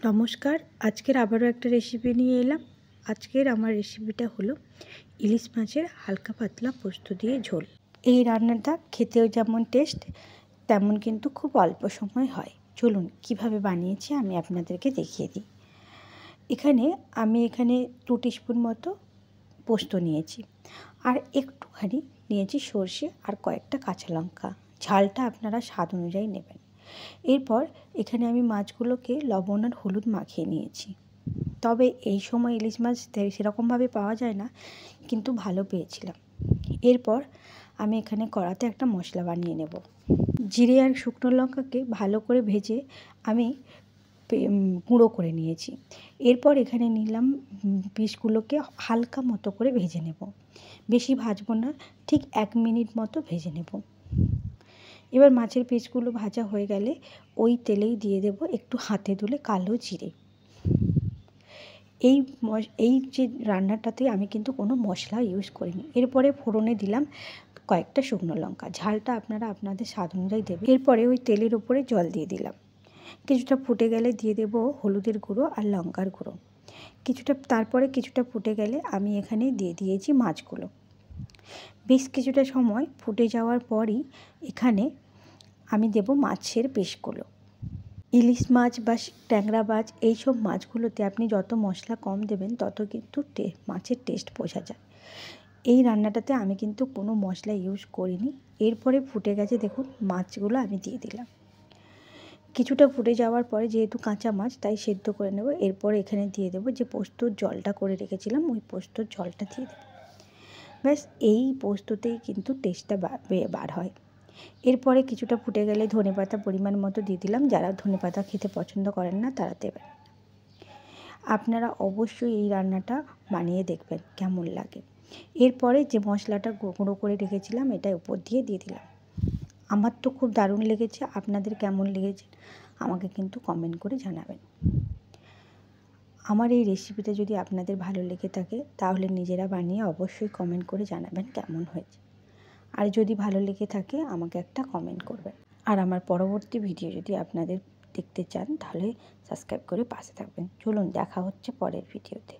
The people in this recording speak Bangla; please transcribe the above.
নমস্কার, আজকের আবারও একটা রেসিপি নিয়ে এলাম। আজকের আমার রেসিপিটা হলো ইলিশ মাছের হালকা পাতলা পোস্ত দিয়ে ঝোল। এই রান্নাটা খেতেও যেমন টেস্ট, তেমন কিন্তু খুব অল্প সময় হয়। চলুন কিভাবে বানিয়েছি আমি আপনাদেরকে দেখিয়ে দিই। আমি এখানে 2 টিস্পুন মতো পোস্ত নিয়েছি, আর একটুখানি নিয়েছি সর্ষে আর কয়েকটা কাঁচা লঙ্কা। ঝালটা আপনারা স্বাদ অনুযায়ী নেবেন। এরপর এখানে আমি মাছগুলোকে লবণ আর হলুদ মাখিয়ে নিয়েছি। তবে এই সময় ইলিশ মাছ সেরকমভাবে পাওয়া যায় না, কিন্তু ভালো পেয়েছিলাম। এরপর আমি এখানে কড়াতে একটা মশলা বানিয়ে নেব। জিরে আর শুকনো লঙ্কাকে ভালো করে ভেজে আমি গুঁড়ো করে নিয়েছি। এরপর এখানে নিলাম পিসগুলোকে হালকা মতো করে ভেজে নেব। বেশি ভাজবো না, ঠিক 1 মিনিট মতো ভেজে নেব। এবার মাছের পিসগুলো ভাজা হয়ে গেলে ওই তেলেই দিয়ে দেব একটু হাতে তুলে কালো জিরে। এই যে রান্নাটাতে আমি কিন্তু কোনো মশলা ইউজ করিনি। এরপরে ফোড়নে দিলাম কয়েকটা শুকনো লঙ্কা। ঝালটা আপনারা আপনাদের স্বাদ অনুযায়ী দেবেন। এরপরে ওই তেলের ওপরে জল দিয়ে দিলাম। কিছুটা ফুটে গেলে দিয়ে দেব হলুদের গুঁড়ো আর লঙ্কার গুঁড়ো। তারপরে কিছুটা ফুটে গেলে আমি এখানে দিয়ে দিয়েছি মাছগুলো। বেশ কিছুটা সময় ফুটে যাওয়ার পরই এখানে আমি দেব মাছের পিসগুলো। ইলিশ মাছ বা ট্যাংরা মাছ, এইসব মাছগুলোতে আপনি যত মশলা কম দেবেন তত কিন্তু মাছের টেস্ট বোঝা যায়। এই রান্নাটাতে আমি কিন্তু কোনো মশলা ইউজ করিনি। এরপরে ফুটে গেছে, দেখুন মাছগুলো আমি দিয়ে দিলাম। কিছুটা ফুটে যাওয়ার পরে যেহেতু কাঁচা মাছ তাই সেদ্ধ করে নেব। এরপর এখানে দিয়ে দেবো যে পোস্তর জলটা করে রেখেছিলাম, ওই পোস্তর জলটা দিয়ে দেবো। ব্যাস, এই পোস্ততেই কিন্তু টেস্টটা বার হয়। এরপরে কিছুটা ফুটে গেলে ধনেপাতা পরিমাণ মতো দিয়ে দিলাম। যারা ধনেপাতা খেতে পছন্দ করেন না তারা দেবেন। আপনারা অবশ্যই এই রান্নাটা বানিয়ে দেখবেন কেমন লাগে। এরপরে যে মশলাটা গুঁড়ো করে রেখেছিলাম এটা উপর দিয়ে দিলাম। আমার তো খুব দারুণ লেগেছে। আপনাদের কেমন লেগেছে আমাকে কিন্তু কমেন্ট করে জানাবেন। আমার এই রেসিপিটা যদি আপনাদের ভালো লেগে থাকে তাহলে নিজেরা বানিয়ে অবশ্যই কমেন্ট করে জানাবেন কেমন হয়েছে। আর যদি ভালো লেগে থাকে আমাকে একটা কমেন্ট করবেন। আর আমার পরবর্তী ভিডিও যদি আপনাদের দেখতে চান তাহলে সাবস্ক্রাইব করে পাশে থাকবেন। চলুন দেখা হচ্ছে পরের ভিডিওতে।